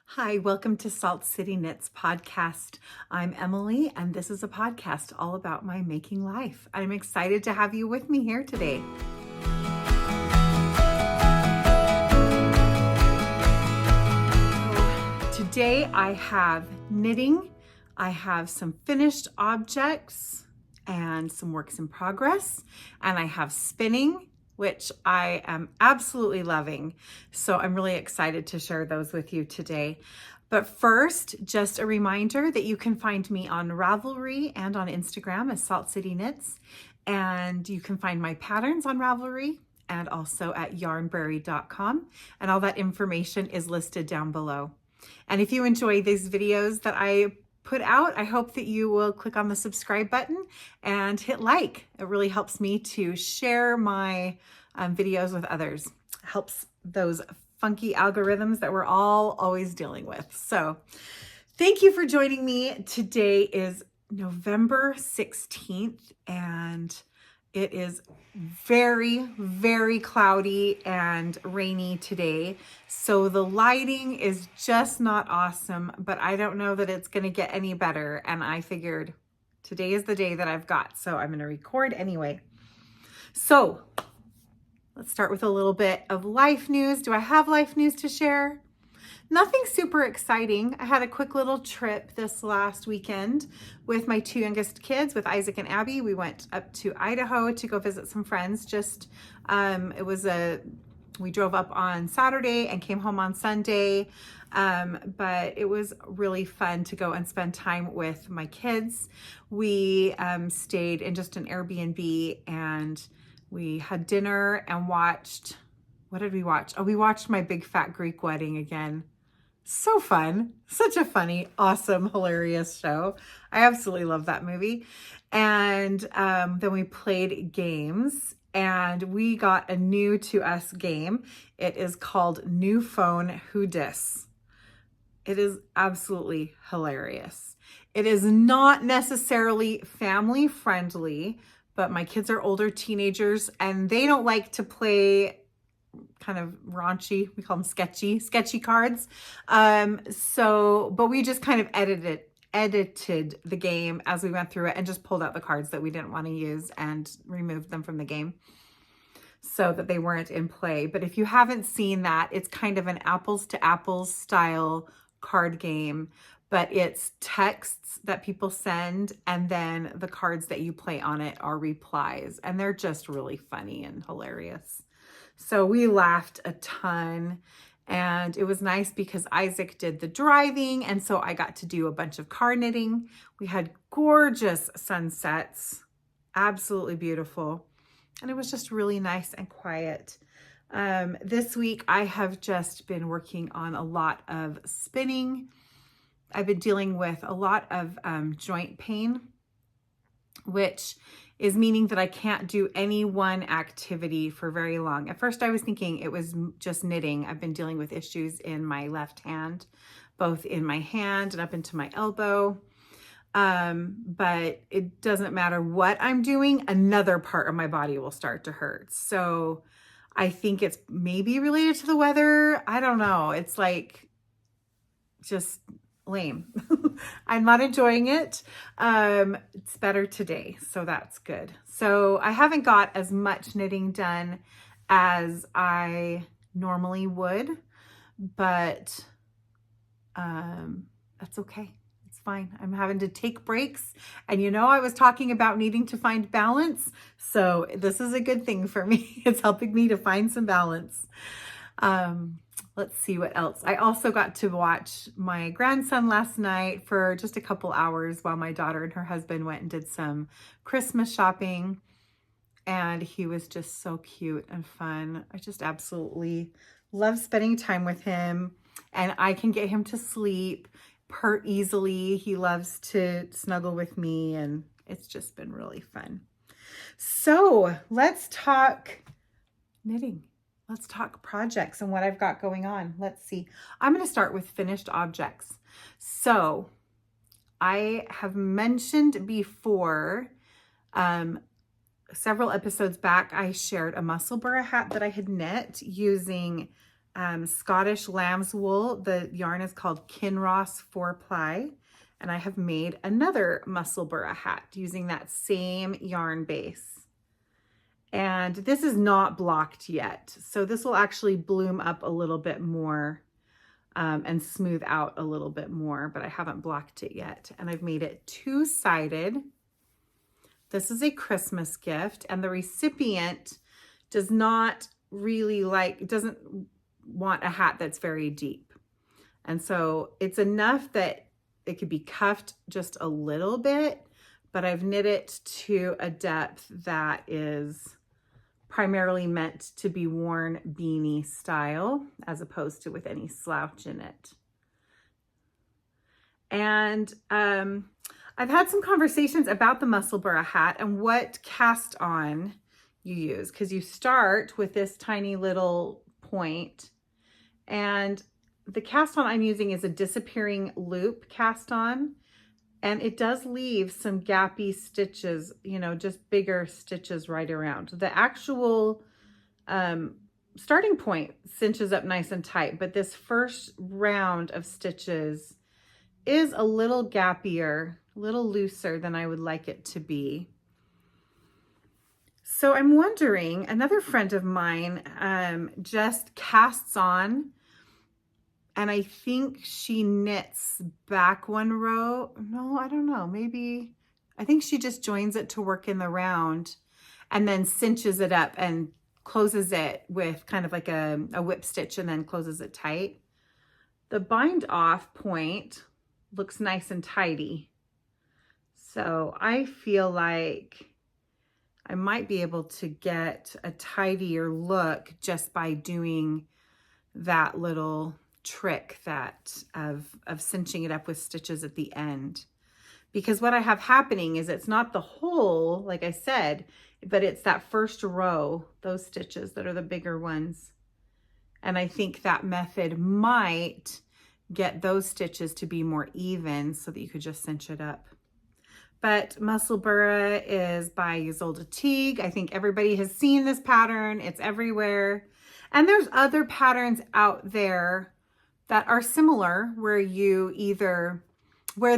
Hi, welcome to Salt City Knits podcast. I'm Emily, and this is a podcast all about my making life. I'm excited to have you with me here today. Today I have knitting, I have some finished objects and some works in progress, and I have spinning, which I am absolutely loving. So I'm really excited to share those with you today. But first, just a reminder that you can find me on Ravelry and on Instagram as Salt City Knits. And you can find my patterns on Ravelry and also at yarnberry.com. And all that information is listed down below. And if you enjoy these videos that I put out, I hope that you will click on the subscribe button and hit like. It really helps me to share my videos with others. It helps those funky algorithms that we're all always dealing with. So thank you for joining me. Today is November 16th and it is very, very cloudy and rainy today. So the lighting is just not awesome, but I don't know that it's going to get any better. And I figured today is the day that I've got, so I'm going to record anyway. So let's start with a little bit of life news. Do I have life news to share? Nothing super exciting. I had a quick little trip this last weekend with my two youngest kids, with Isaac and Abby. We went up to Idaho to go visit some friends. We drove up on Saturday and came home on Sunday. But it was really fun to go and spend time with my kids. We stayed in just an Airbnb and we had dinner and watched, what did we watch? Oh, we watched My Big Fat Greek Wedding again. So fun. Such a funny, awesome, hilarious show. I absolutely love that movie. And then we played games and we got a new to us game. It is called New Phone Who Dis. It is absolutely hilarious. It is not necessarily family friendly, but my kids are older teenagers and they don't like to play kind of raunchy, we call them sketchy cards. But we just kind of edited the game as we went through it and just pulled out the cards that we didn't want to use and removed them from the game so that they weren't in play. But if you haven't seen that, it's kind of an apples to apples style card game, but it's texts that people send and then the cards that you play on it are replies, and they're just really funny and hilarious. So we laughed a ton and it was nice because Isaac did the driving and so I got to do a bunch of car knitting. We had gorgeous sunsets, absolutely beautiful. And it was just really nice and quiet. This week I have just been working on a lot of spinning. I've been dealing with a lot of joint pain, which is meaning that I can't do any one activity for very long. At first I was thinking it was just knitting. I've been dealing with issues in my left hand, both in my hand and up into my elbow. But it doesn't matter what I'm doing, another part of my body will start to hurt. So I think it's maybe related to the weather. I don't know. It's like just lame. I'm not enjoying it. It's better today, so that's good. So I haven't got as much knitting done as I normally would, but that's okay. It's fine. I'm having to take breaks. And I was talking about needing to find balance. So this is a good thing for me. It's helping me to find some balance. Let's see what else. I also got to watch my grandson last night for just a couple hours while my daughter and her husband went and did some Christmas shopping. And he was just so cute and fun. I just absolutely love spending time with him. And I can get him to sleep easily. He loves to snuggle with me and it's just been really fun. So let's talk knitting. Let's talk projects and what I've got going on. Let's see. I'm going to start with finished objects. So I have mentioned before, several episodes back, I shared a Musselburgh hat that I had knit using Scottish lamb's wool. The yarn is called Kinross 4-ply. And I have made another Musselburgh hat using that same yarn base. And this is not blocked yet. So this will actually bloom up a little bit more and smooth out a little bit more, but I haven't blocked it yet. And I've made it two-sided. This is a Christmas gift, and the recipient does not really doesn't want a hat that's very deep. And so it's enough that it could be cuffed just a little bit, but I've knit it to a depth that is primarily meant to be worn beanie style, as opposed to with any slouch in it. And I've had some conversations about the Musselburgh hat and what cast on you use, because you start with this tiny little point, and the cast on I'm using is a disappearing loop cast on, and it does leave some gappy stitches, you know, just bigger stitches right around. The actual starting point cinches up nice and tight, but this first round of stitches is a little gappier, a little looser than I would like it to be. So I'm wondering, another friend of mine just casts on, and I think she knits back one row. No, I don't know. Maybe, I think she just joins it to work in the round and then cinches it up and closes it with kind of like a whip stitch and then closes it tight. The bind off point looks nice and tidy. So I feel like I might be able to get a tidier look just by doing that little trick of cinching it up with stitches at the end. Because what I have happening is it's not the whole, like I said, but it's that first row, those stitches that are the bigger ones. And I think that method might get those stitches to be more even so that you could just cinch it up. But Musselburgh is by Ysolda Teague. I think everybody has seen this pattern. It's everywhere. And there's other patterns out there that are similar, where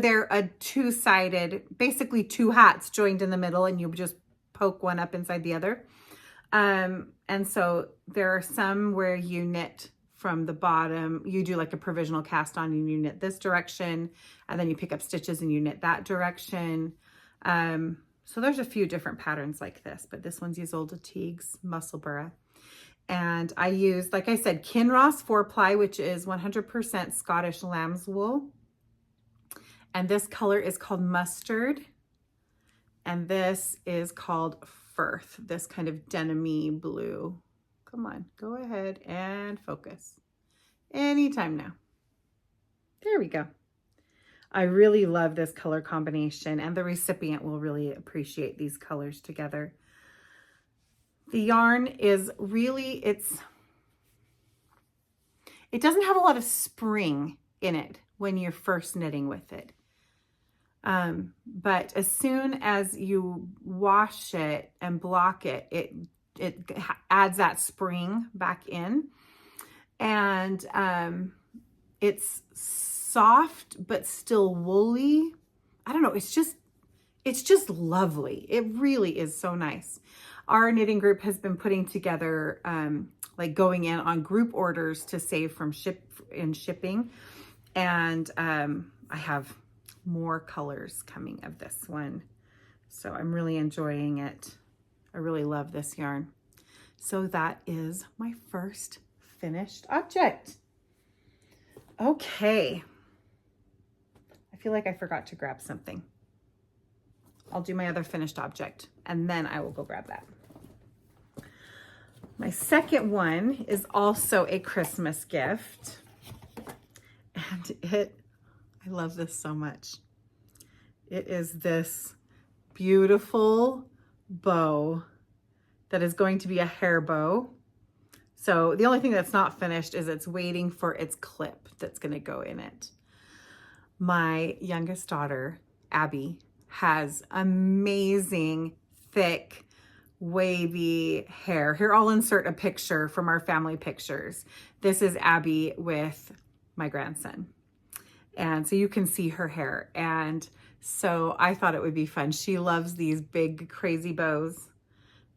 they're a two-sided, basically two hats joined in the middle, and you just poke one up inside the other. And so there are some where you knit from the bottom, you do like a provisional cast on and you knit this direction, and then you pick up stitches and you knit that direction. So there's a few different patterns like this, but this one's Ysolda Teague's Musselburgh. And I used, like I said, Kinross 4-ply, which is 100% Scottish lamb's wool. And this color is called Mustard. And this is called Firth, this kind of denim-y blue. Come on, go ahead and focus. Anytime now. There we go. I really love this color combination, and the recipient will really appreciate these colors together. The yarn is really, it doesn't have a lot of spring in it when you're first knitting with it. But as soon as you wash it and block it, it adds that spring back in. And it's soft, but still woolly. I don't know, it's just lovely. It really is so nice. Our knitting group has been putting together, like going in on group orders to save from shipping. And I have more colors coming of this one. So I'm really enjoying it. I really love this yarn. So that is my first finished object. Okay. I feel like I forgot to grab something. I'll do my other finished object and then I will go grab that. My second one is also a Christmas gift. And I love this so much. It is this beautiful bow that is going to be a hair bow. So the only thing that's not finished is it's waiting for its clip that's going to go in it. My youngest daughter, Abby, has amazing, thick, wavy hair. Here, I'll insert a picture from our family pictures. This is Abby with my grandson. And so you can see her hair. And so I thought it would be fun. She loves these big, crazy bows.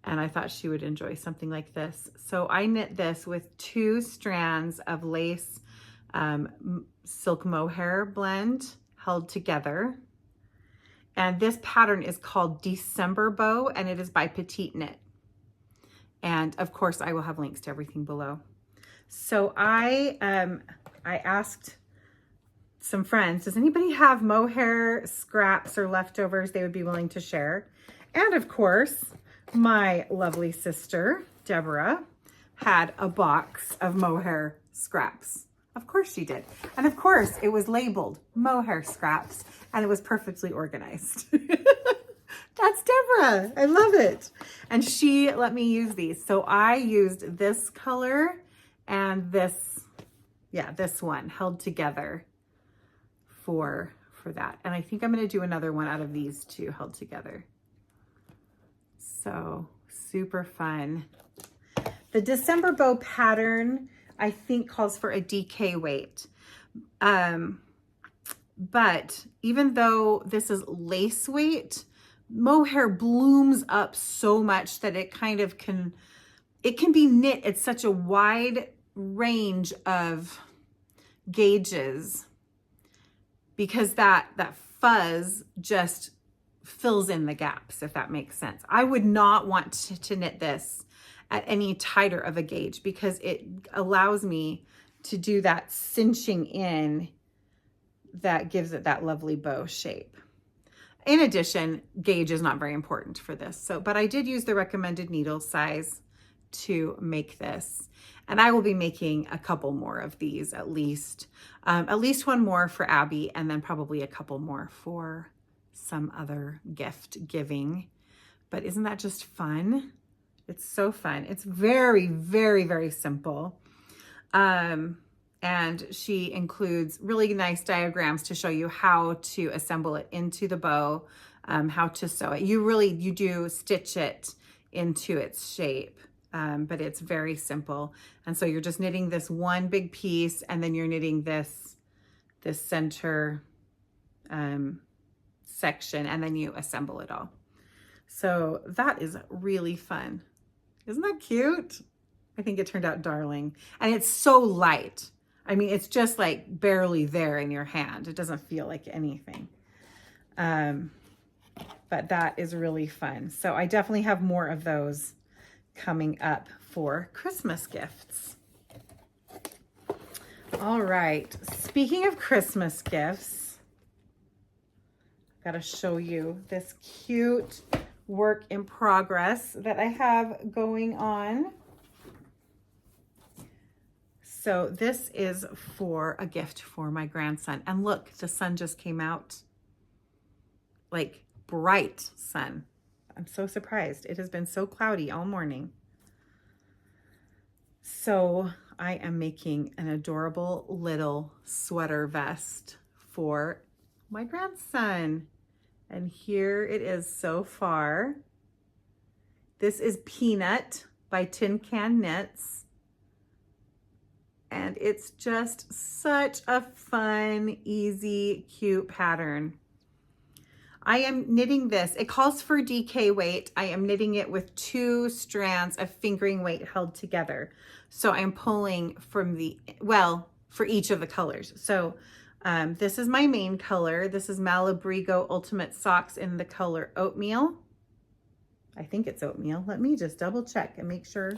And I thought she would enjoy something like this. So I knit this with 2 strands of lace silk mohair blend held together. And this pattern is called December Bow, and it is by Petite Knit. And of course, I will have links to everything below. So I asked some friends, does anybody have mohair scraps or leftovers they would be willing to share? And of course, my lovely sister, Deborah, had a box of mohair scraps. Of course she did. And of course it was labeled mohair scraps and it was perfectly organized. That's Deborah. I love it. And she let me use these. So I used this color and this one held together for that. And I think I'm going to do another one out of these 2 held together. So super fun. The December Bow pattern, I think, calls for a DK weight. But even though this is lace weight, mohair blooms up so much that it kind of can be knit at such a wide range of gauges because that fuzz just fills in the gaps, if that makes sense. I would not want to knit this at any tighter of a gauge because it allows me to do that cinching in that gives it that lovely bow shape. In addition, gauge is not very important for this. But I did use the recommended needle size to make this. And I will be making a couple more of these at least one more for Abby and then probably a couple more for some other gift giving. But isn't that just fun? It's so fun. It's very, very, very simple. And she includes really nice diagrams to show you how to assemble it into the bow, how to sew it. You do stitch it into its shape, but it's very simple. And so you're just knitting this one big piece and then you're knitting this center section and then you assemble it all. So that is really fun. Isn't that cute? I think it turned out darling. And it's so light. I mean, it's just like barely there in your hand. It doesn't feel like anything. But that is really fun. So I definitely have more of those coming up for Christmas gifts. All right. Speaking of Christmas gifts, I've got to show you this cute work in progress that I have going on. So this is for a gift for my grandson. And look, the sun just came out. Like bright sun. I'm so surprised. It has been so cloudy all morning. So I am making an adorable little sweater vest for my grandson. And here it is so far. This is Peanut by Tin Can Knits. And it's just such a fun, easy, cute pattern. I am knitting this. It calls for DK weight. I am knitting it with 2 strands of fingering weight held together. So I'm pulling from for each of the colors. So this is my main color. This is Malabrigo Ultimate Socks in the color Oatmeal. I think it's Oatmeal. Let me just double check and make sure.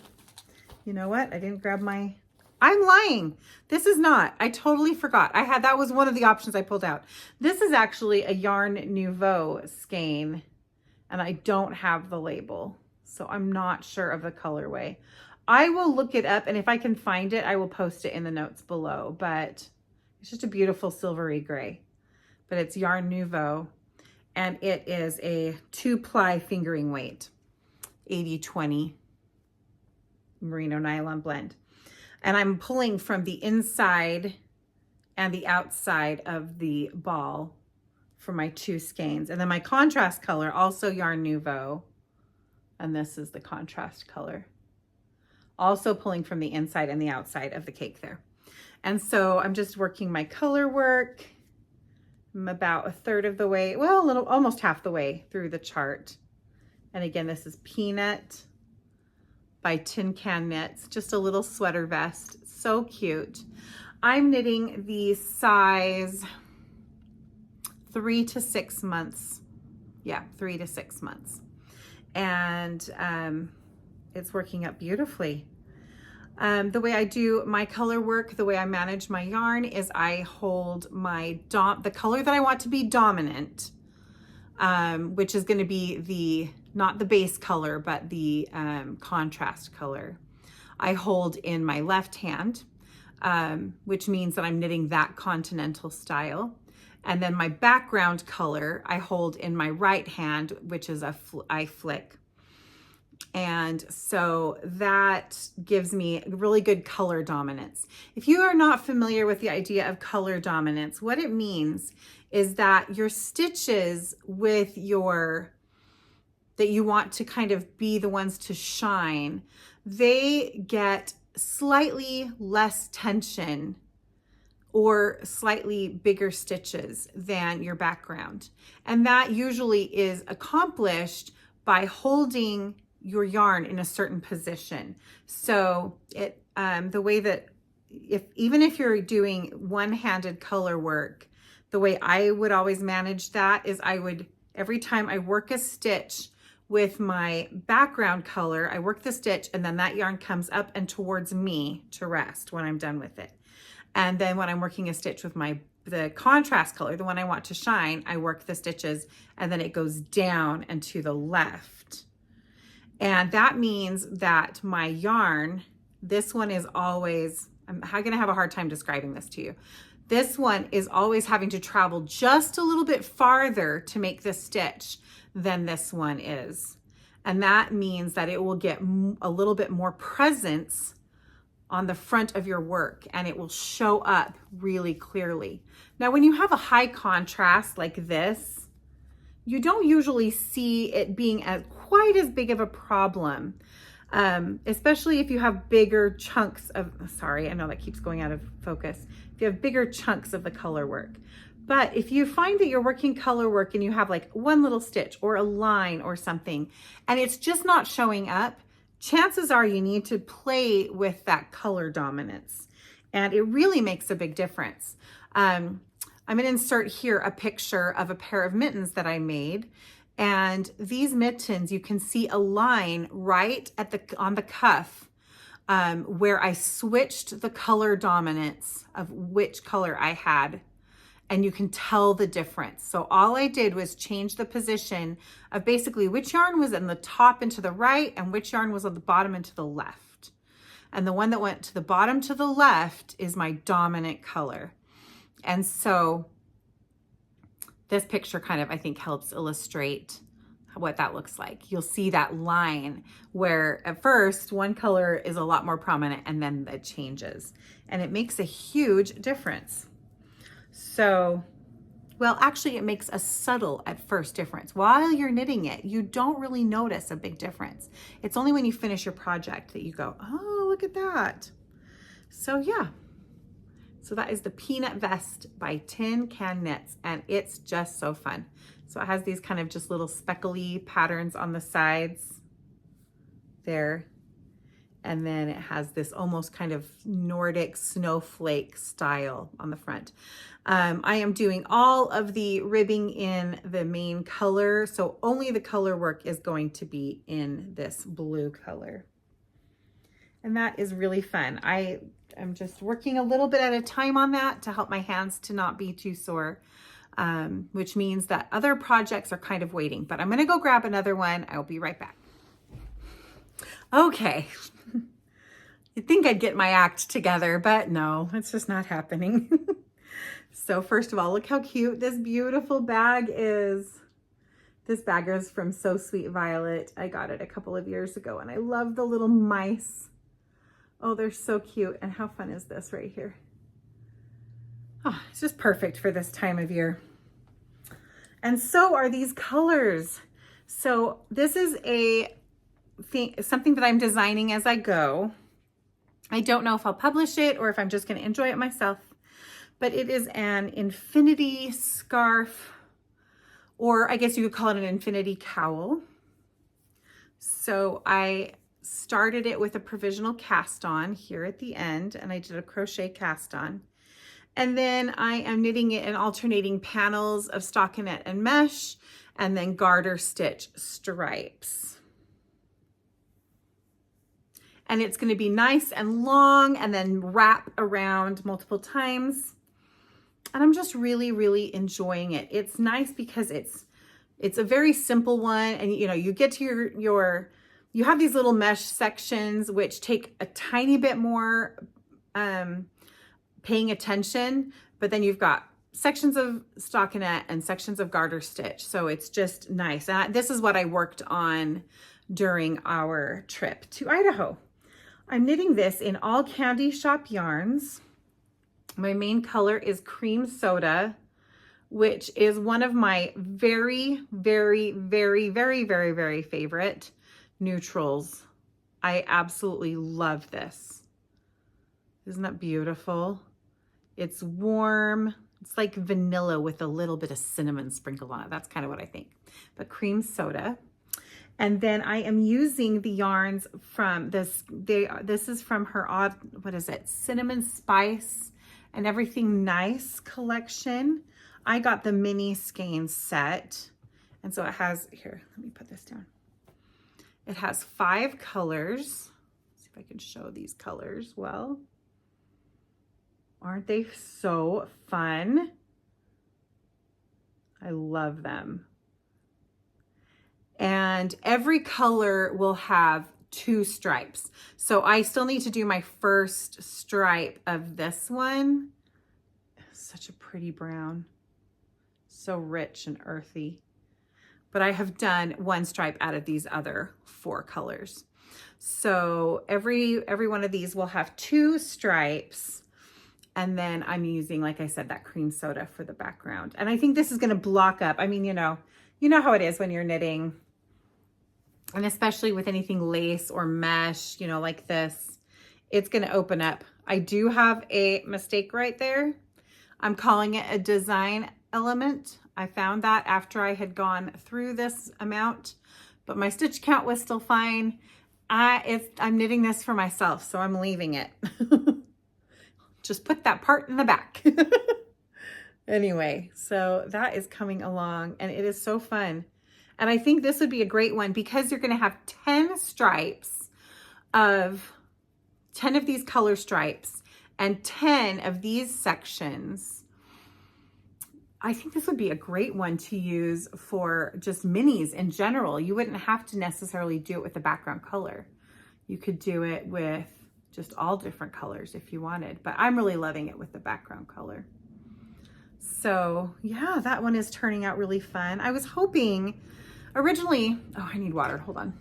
You know what? I didn't grab my... I'm lying. This is not. I totally forgot. That was one of the options I pulled out. This is actually a Yarn Nouveau skein, and I don't have the label, so I'm not sure of the colorway. I will look it up, and if I can find it, I will post it in the notes below, but it's just a beautiful silvery gray. But it's Yarn Nouveau, and it is a 2-ply fingering weight, 80/20 merino nylon blend. And I'm pulling from the inside and the outside of the ball for my 2 skeins. And then my contrast color, also Yarn Nouveau. and this is the contrast color. Also pulling from the inside and the outside of the cake there. And so I'm just working my color work. I'm about a third of the way, well, almost half the way through the chart. And again, this is Peanut by Tin Can Knits, just a little sweater vest, so cute. I'm knitting the size 3 to 6 months. Yeah, 3 to 6 months. And it's working up beautifully. The way I do my color work, the way I manage my yarn is I hold the color that I want to be dominant, which is going to be not the base color, but the contrast color. I hold in my left hand, which means that I'm knitting that continental style. And then my background color I hold in my right hand, which is I flick. And so that gives me really good color dominance. If you are not familiar with the idea of color dominance, what it means is that your stitches that you want to kind of be the ones to shine, they get slightly less tension or slightly bigger stitches than your background. And that usually is accomplished by holding your yarn in a certain position. So the way that even if you're doing one-handed color work, the way I would always manage that is every time I work a stitch with my background color, I work the stitch and then that yarn comes up and towards me to rest when I'm done with it. And then when I'm working a stitch with the contrast color, the one I want to shine, I work the stitches and then it goes down and to the left. And that means that my yarn, this one is always, I'm going to have a hard time describing this to you. This one is always having to travel just a little bit farther to make the stitch than this one is. And that means that it will get a little bit more presence on the front of your work and it will show up really clearly. Now, when you have a high contrast like this, you don't usually see it being quite as big of a problem, especially if you have bigger chunks of, sorry, I know that keeps going out of focus. If you have bigger chunks of the color work. But if you find that you're working color work and you have like one little stitch or a line or something, and it's just not showing up, chances are you need to play with that color dominance. And it really makes a big difference. I'm going to insert here a picture of a pair of mittens that I made. And these mittens, you can see a line right on the cuff where I switched the color dominance of which color I had. And you can tell the difference. So all I did was change the position of basically which yarn was in the top and to the right and which yarn was on the bottom and to the left. And the one that went to the bottom to the left is my dominant color. And so this picture kind of, I think, helps illustrate what that looks like. You'll see that line where at first one color is a lot more prominent and then it changes. And it makes a huge difference. So, well, actually it makes a subtle at first difference. While you're knitting it, you don't really notice a big difference. It's only when you finish your project that you go, oh, look at that. So yeah. So that is the Peanut Vest by Tin Can Knits, and it's just so fun. So it has these kind of just little speckly patterns on the sides there. And then it has this almost kind of Nordic snowflake style on the front. I am doing all of the ribbing in the main color, so only the color work is going to be in this blue color. And that is really fun. I'm just working a little bit at a time on that to help my hands to not be too sore, which means that other projects are kind of waiting. But I'm going to go grab another one. I'll be right back. Okay. You'd think I'd get my act together, but no, it's just not happening. So first of all, look how cute this beautiful bag is. This bag is from So Sweet Violet. I got it a couple of years ago and I love the little mice. Oh, they're so cute. And how fun is this right here? Oh, it's just perfect for this time of year. And so are these colors. So this is a something that I'm designing as I go. I don't know if I'll publish it or if I'm just going to enjoy it myself, but it is an infinity scarf, or I guess you could call it an infinity cowl. So I started it with a provisional cast on here at the end, and I did a crochet cast on. And then I am knitting it in alternating panels of stockinette and mesh, and then garter stitch stripes. And it's going to be nice and long and then wrap around multiple times. And I'm just really, really enjoying it. It's nice because it's a very simple one. And you know, you get to you have these little mesh sections, which take a tiny bit more paying attention, but then you've got sections of stockinette and sections of garter stitch. So it's just nice. And this is what I worked on during our trip to Idaho. I'm knitting this in all Candy Shop yarns. My main color is Cream Soda, which is one of my very, very, very, very, very, very favorite neutrals. I absolutely love this. Isn't that beautiful? It's warm. It's like vanilla with a little bit of cinnamon sprinkled on it. That's kind of what I think. But Cream Soda. And then I am using the yarns from this. This is from her what is it? Cinnamon Spice and Everything Nice collection. I got the mini skein set. And so it has, here, let me put this down. It has 5 colors. Let's see if I can show these colors well. Aren't they so fun? I love them. And every color will have 2 stripes. So I still need to do my first stripe of this one. Such a pretty brown. So rich and earthy. But I have done 1 stripe out of these other 4 colors. So every one of these will have 2 stripes. And then I'm using, like I said, that Cream Soda for the background. And I think this is going to block up. I mean, you know how it is when you're knitting. And especially with anything lace or mesh, you know, like this, it's going to open up. I do have a mistake right there. I'm calling it a design element. I found that after I had gone through this amount, but my stitch count was still fine. I'm knitting this for myself, so I'm leaving it. Just put that part in the back. Anyway, so that is coming along and it is so fun. And I think this would be a great one because you're going to have 10 stripes of 10 of these color stripes and 10 of these sections. I think this would be a great one to use for just minis in general. You wouldn't have to necessarily do it with the background color. You could do it with just all different colors if you wanted, but I'm really loving it with the background color. So yeah, that one is turning out really fun. I was hoping originally, oh, I need water, hold on.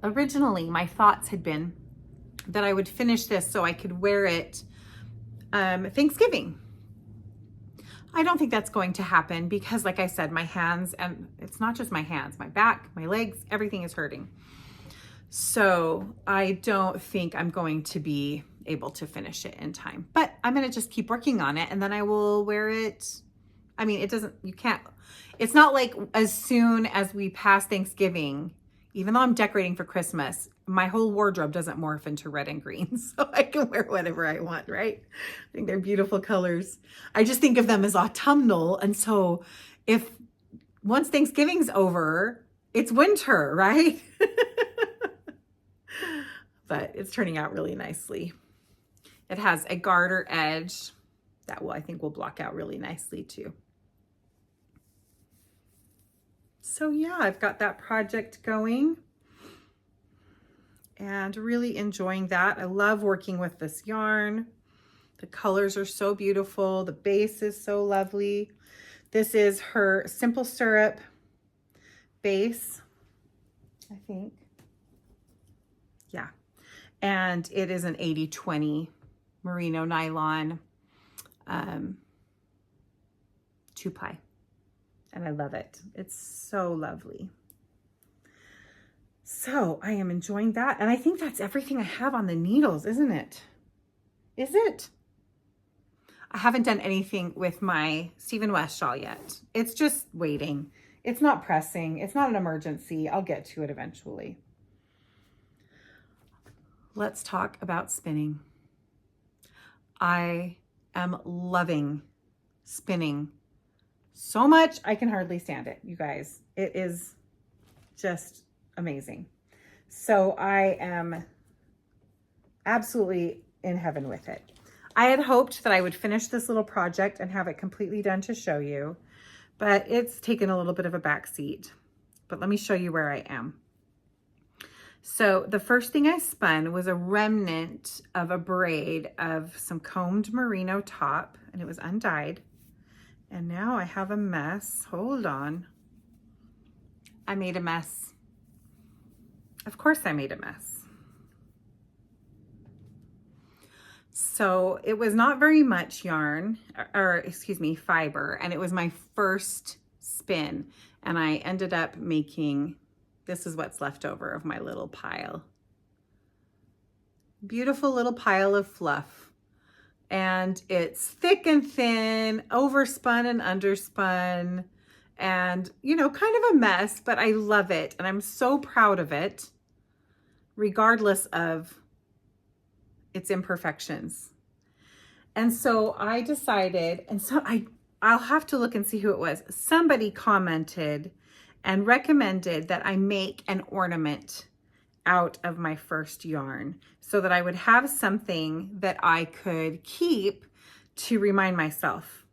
Originally, my thoughts had been that I would finish this so I could wear it Thanksgiving. I don't think that's going to happen because, like I said, my hands, and it's not just my hands, my back, my legs, everything is hurting. So I don't think I'm going to be able to finish it in time, but I'm going to just keep working on it and then I will wear it. I mean, it's not like as soon as we pass Thanksgiving, even though I'm decorating for Christmas, my whole wardrobe doesn't morph into red and green, so I can wear whatever I want, right? I think they're beautiful colors. I just think of them as autumnal, and so once Thanksgiving's over, it's winter, right? But it's turning out really nicely. It has a garter edge that I think will block out really nicely too. So yeah, I've got that project going and really enjoying that. I love working with this yarn. The colors are so beautiful. The base is so lovely. This is her Simple Syrup base, I think. Yeah. And it is an 80/20 merino nylon 2-ply. And I love it. It's so lovely. So I am enjoying that. And I think that's everything I have on the needles, isn't it? Is it? I haven't done anything with my Stephen West shawl yet. It's just waiting. It's not pressing. It's not an emergency. I'll get to it eventually. Let's talk about spinning. I am loving spinning so much I can hardly stand it, you guys. It is just amazing. So I am absolutely in heaven with it. I had hoped that I would finish this little project and have it completely done to show you, but it's taken a little bit of a back seat. But let me show you where I am. So the first thing I spun was a remnant of a braid of some combed merino top, and it was undyed. And now I have a mess. Hold on. I made a mess. Of course I made a mess. So it was not very much yarn, or excuse me, fiber, and it was my first spin. And I ended up making, this is what's left over of my little pile. Beautiful little pile of fluff. And it's thick and thin, overspun and underspun, and, you know, kind of a mess, but I love it. And I'm so proud of it, regardless of its imperfections. And so I decided, and so I'll have to look and see who it was. Somebody commented and recommended that I make an ornament out of my first yarn so that I would have something that I could keep to remind myself.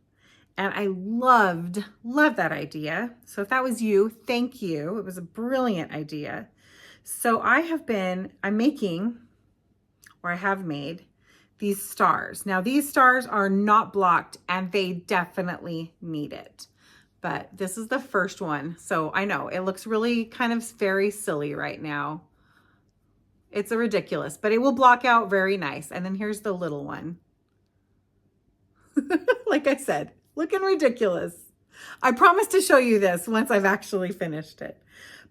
And I loved that idea. So if that was you, thank you. It was a brilliant idea. So I have made these stars. Now these stars are not blocked and they definitely need it. But this is the first one. So I know it looks really kind of very silly right now. It's a ridiculous, but it will block out very nice. And then here's the little one. Like I said, looking ridiculous. I promise to show you this once I've actually finished it.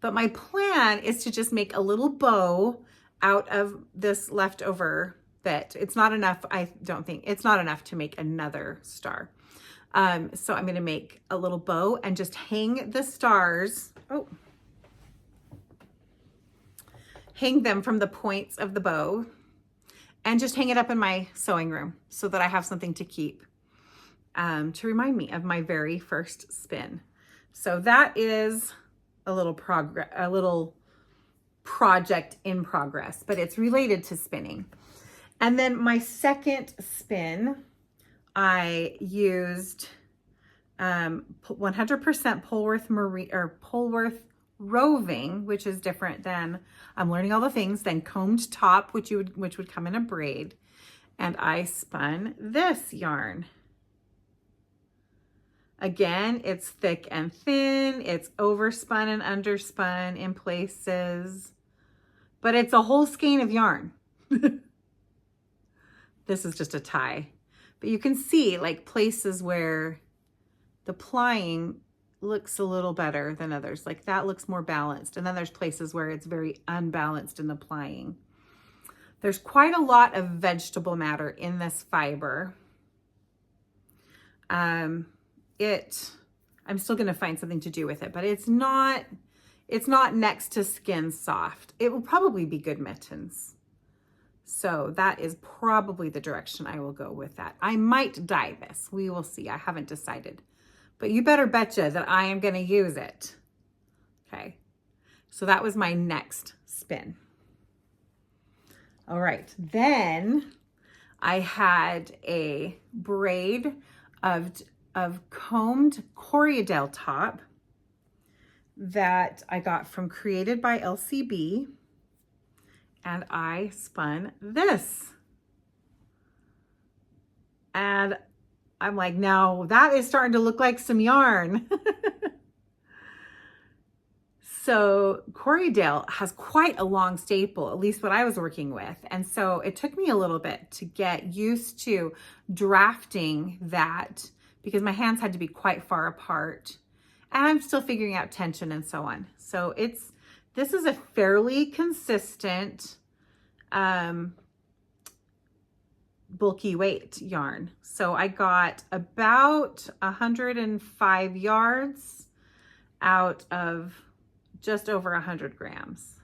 But my plan is to just make a little bow out of this leftover bit. It's not enough. I don't think it's not enough to make another star. So I'm going to make a little bow and just hang the stars. Oh, hang them from the points of the bow and just hang it up in my sewing room so that I have something to keep, to remind me of my very first spin. So that is a little project in progress, but it's related to spinning. And then my second spin, I used 100% Polworth roving, which is different than, I'm learning all the things, than combed top, which would come in a braid. And I spun this yarn. Again, it's thick and thin, it's overspun and underspun in places, but it's a whole skein of yarn. This is just a tie, but you can see like places where the plying looks a little better than others. Like that looks more balanced. And then there's places where it's very unbalanced in the plying. There's quite a lot of vegetable matter in this fiber. I'm still going to find something to do with it, but it's not next to skin soft. It will probably be good mittens. So that is probably the direction I will go with that. I might dye this. We will see. I haven't decided, but you better betcha that I am going to use it. Okay. So that was my next spin. All right. Then I had a braid of combed Corriedale top that I got from Created by Elsie B. And I spun this. And I'm like, now that is starting to look like some yarn. So Corriedale has quite a long staple, at least what I was working with. And so it took me a little bit to get used to drafting that because my hands had to be quite far apart. And I'm still figuring out tension and so on. So it's This is a fairly consistent bulky weight yarn. So I got about 105 yards out of just over 100 grams.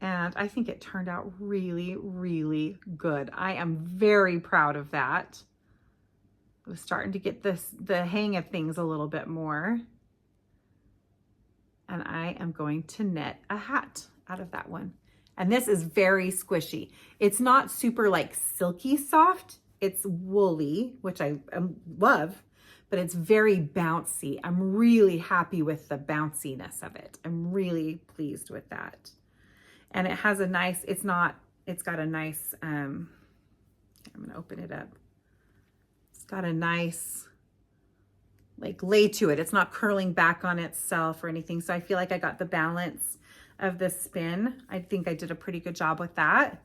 And I think it turned out really, really good. I am very proud of that. I was starting to get the hang of things a little bit more. And I am going to knit a hat out of that one. And this is very squishy. It's not super like silky soft. It's woolly, which I love, but it's very bouncy. I'm really happy with the bounciness of it. I'm really pleased with that. And it has a nice, it's got a nice, I'm gonna open it up. It's got a nice like lay to it. It's not curling back on itself or anything. So I feel like I got the balance of the spin. I think I did a pretty good job with that.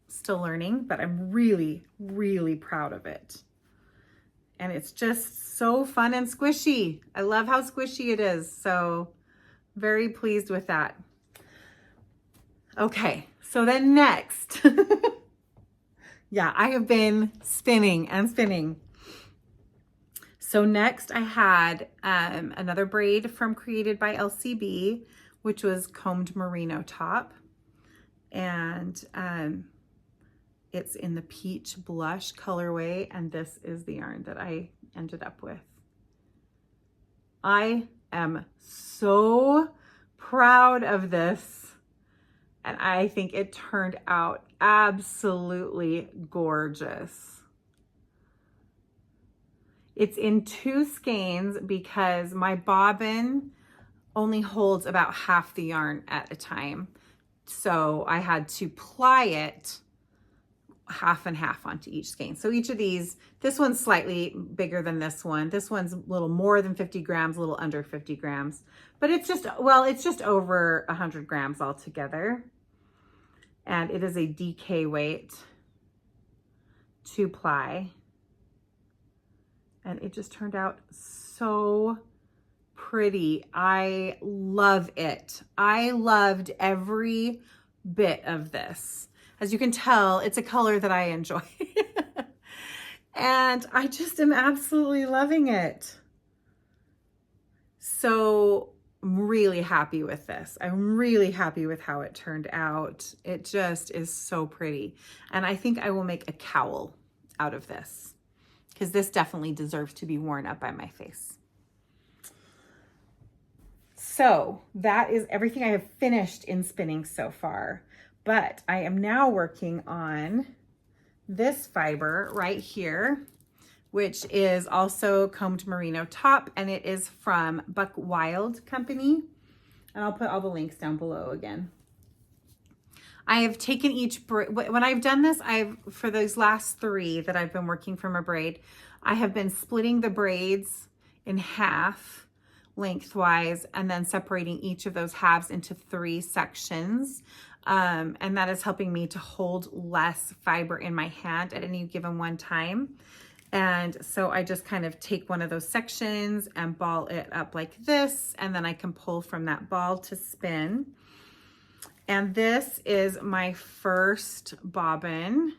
Still learning, but I'm really, really proud of it. And it's just so fun and squishy. I love how squishy it is. So very pleased with that. Okay, so then next, yeah, I have been spinning and spinning. So next I had another braid from Created by Elsie B, which was combed merino top. And it's in the peach blush colorway. And this is the yarn that I ended up with. I am so proud of this. And I think it turned out absolutely gorgeous. It's in 2 skeins because my bobbin only holds about half the yarn at a time. So I had to ply it half and half onto each skein. So each of these, this one's slightly bigger than this one. This one's a little more than 50 grams, a little under 50 grams. But it's just, well, it's just over 100 grams altogether. And it is a DK weight 2-ply. And it just turned out so pretty. I love it. I loved every bit of this. As you can tell, it's a color that I enjoy. And I just am absolutely loving it. So I'm really happy with this. I'm really happy with how it turned out. It just is so pretty. And I think I will make a cowl out of this, because this definitely deserves to be worn up by my face. So that is everything I have finished in spinning so far. But I am now working on this fiber right here, which is also combed merino top, and it is from Buckwild Company. And I'll put all the links down below again. I have taken each braid, when I've done this, for those last 3 that I've been working from a braid, I have been splitting the braids in half lengthwise and then separating each of those halves into 3 sections. And that is helping me to hold less fiber in my hand at any given one time. And so I just kind of take one of those sections and ball it up like this, and then I can pull from that ball to spin. And this is my first bobbin.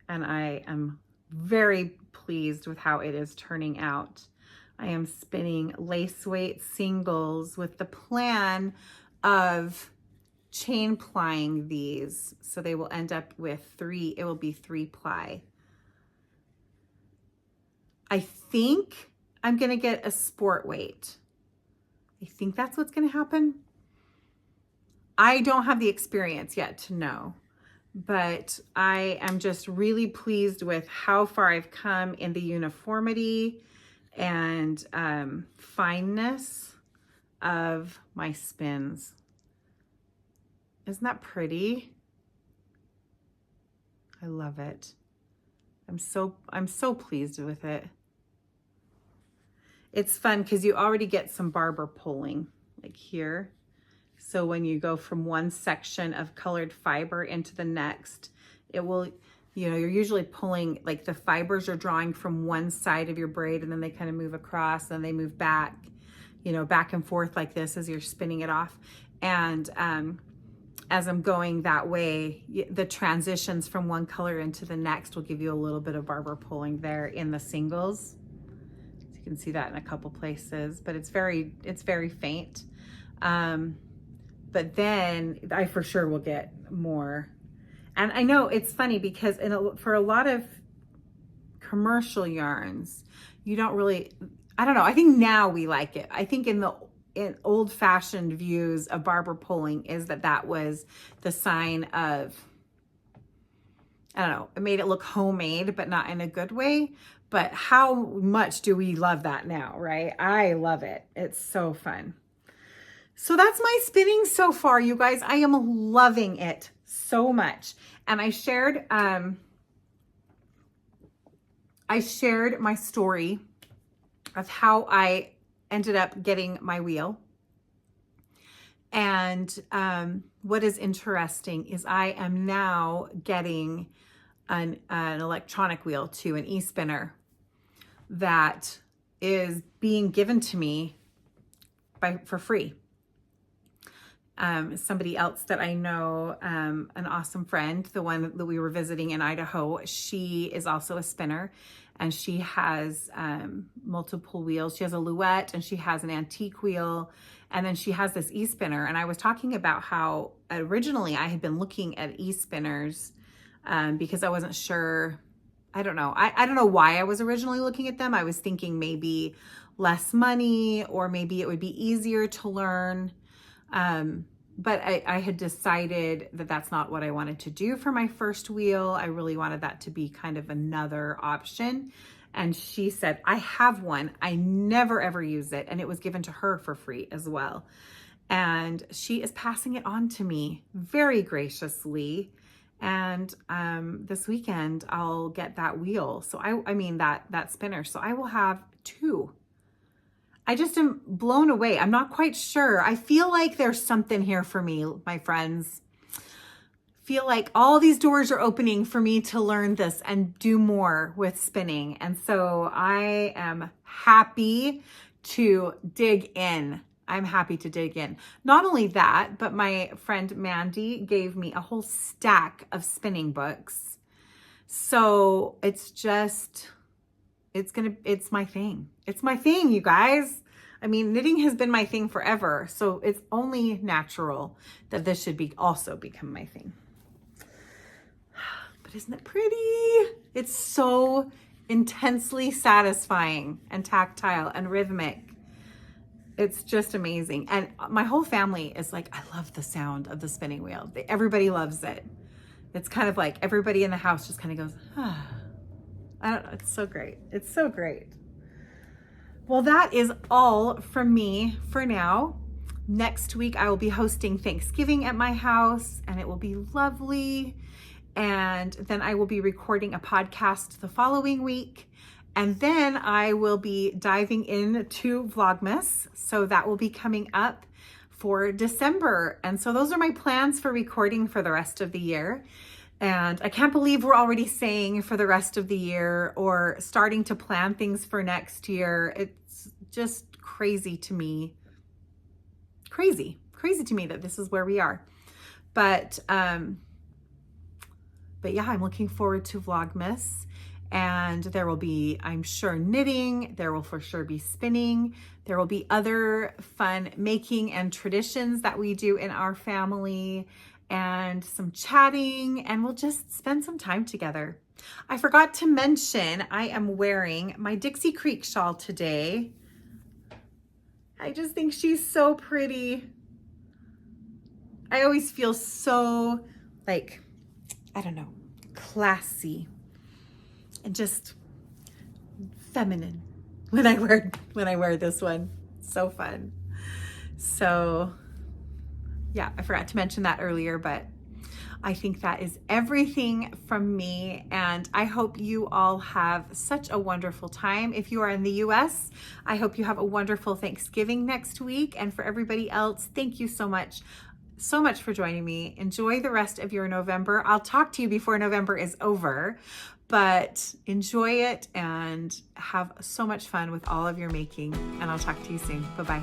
And I am very pleased with how it is turning out. I am spinning lace weight singles with the plan of chain plying these. So they will end up with 3, it will be 3-ply. I think I'm gonna get a sport weight. I think that's what's gonna happen. I don't have the experience yet to know, but I am just really pleased with how far I've come in the uniformity and fineness of my spins. Isn't that pretty? I love it. I'm so pleased with it. It's fun because you already get some barber pulling like here. So when you go from one section of colored fiber into the next, you you know, you're usually pulling, like the fibers are drawing from one side of your braid and then they kind of move across, then they move back, you know, back and forth like this as you're spinning it off. And as I'm going that way, the transitions from one color into the next will give you a little bit of barber pulling there in the singles. So you can see that in a couple places, but it's very faint. But then I for sure will get more. And I know it's funny because for a lot of commercial yarns, you don't really, I don't know, I think now we like it. I think in old-fashioned views of barber pulling is that was the sign of, I don't know, it made it look homemade, but not in a good way. But how much do we love that now, right? I love it. It's so fun. So that's my spinning so far, you guys. I am loving it so much. And I shared my story of how I ended up getting my wheel. And what is interesting is I am now getting an electronic wheel too, an e-spinner that is being given to me for free. Somebody else that I know, an awesome friend, the one that we were visiting in Idaho, she is also a spinner, and she has multiple wheels. She has a Louette and she has an antique wheel, and then she has this e-spinner. And I was talking about how originally I had been looking at e-spinners because I wasn't sure. I don't know. I don't know why I was originally looking at them. I was thinking maybe less money, or maybe it would be easier to learn. But I had decided that that's not what I wanted to do for my first wheel. I really wanted that to be kind of another option. And she said, I have one. I never ever use it. And it was given to her for free as well. And she is passing it on to me very graciously. And this weekend I'll get that wheel. So I mean that spinner. So I will have two. I just am blown away. I'm not quite sure. I feel like there's something here for me, my friends. Feel like all these doors are opening for me to learn this and do more with spinning. And so I am happy to dig in. I'm happy to dig in. Not only that, but my friend Mandy gave me a whole stack of spinning books. So it's my thing. It's my thing, you guys. I mean, knitting has been my thing forever. So it's only natural that this should also become my thing. But isn't it pretty? It's so intensely satisfying and tactile and rhythmic. It's just amazing. And my whole family is like, I love the sound of the spinning wheel. Everybody loves it. It's kind of like everybody in the house just kind of goes, ah. I don't know. It's so great. It's so great. Well, that is all from me for now. Next week, I will be hosting Thanksgiving at my house, and it will be lovely. And then I will be recording a podcast the following week. And then I will be diving into Vlogmas. So that will be coming up for December. And so those are my plans for recording for the rest of the year. And I can't believe we're already saying for the rest of the year or starting to plan things for next year. It's just crazy to me. Crazy to me that this is where we are. But yeah, I'm looking forward to Vlogmas. And there will be, I'm sure, knitting. There will for sure be spinning. There will be other fun making and traditions that we do in our family, and some chatting, and we'll just spend some time together. I forgot to mention, I am wearing my Dixie Creek shawl today. I just think she's so pretty. I always feel so, like, I don't know, classy and just feminine when I wear this one. So fun. So yeah, I forgot to mention that earlier, but I think that is everything from me, and I hope you all have such a wonderful time. If you are in the US, I hope you have a wonderful Thanksgiving next week, and for everybody else, thank you so much. so much for joining me. Enjoy the rest of your November. I'll talk to you before November is over, but enjoy it and have so much fun with all of your making. And I'll talk to you soon. Bye-bye.